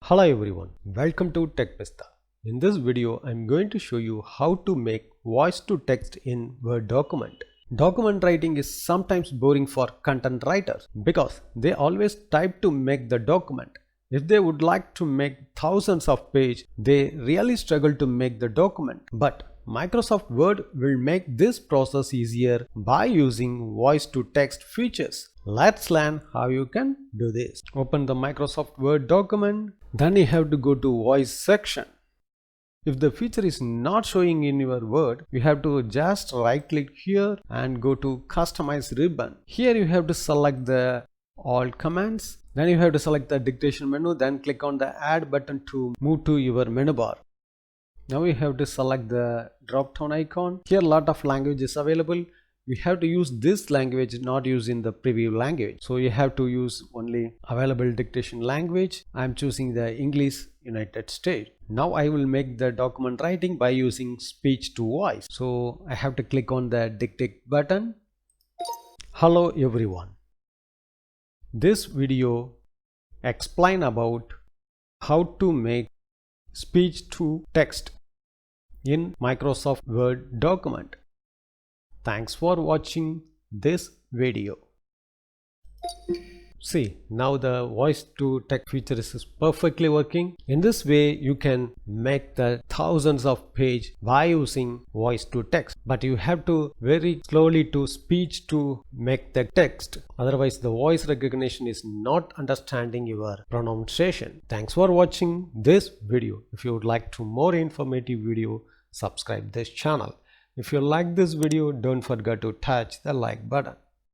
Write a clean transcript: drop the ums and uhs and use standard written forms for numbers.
Hello everyone, welcome to TechPista. In this video, I'm going to show you how to make voice to text in Word document. Document writing is sometimes boring for content writers because they always type to make the document. If they would like to make thousands of pages, they really struggle to make the document. But Microsoft Word will make this process easier by using voice to text features. Let's learn how you can do this. Open the Microsoft Word document. Then you have to go to voice section. If the feature is not showing in your Word, you have to just right click here and go to customize ribbon. Here you have to select the all commands. Then you have to select the dictation menu, then click on the add button to move to your menu bar. Now you have to select the drop down icon. Here a lot of languages available. We have to use this language, not using the preview language. So you have to use only available dictation language. I'm choosing the English United States. Now I will make the document writing by using speech to voice. So I have to click on the dictate button. Hello everyone. This video explain about how to make speech to text in Microsoft Word document. Thanks for watching this video. See, now the voice to text feature is perfectly working. In this way, you can make the thousands of pages by using voice to text. But you have to very slowly to speech to make the text. Otherwise, the voice recognition is not understanding your pronunciation. Thanks for watching this video. If you would like to more informative video, subscribe this channel. If you like this video, don't forget to touch the like button.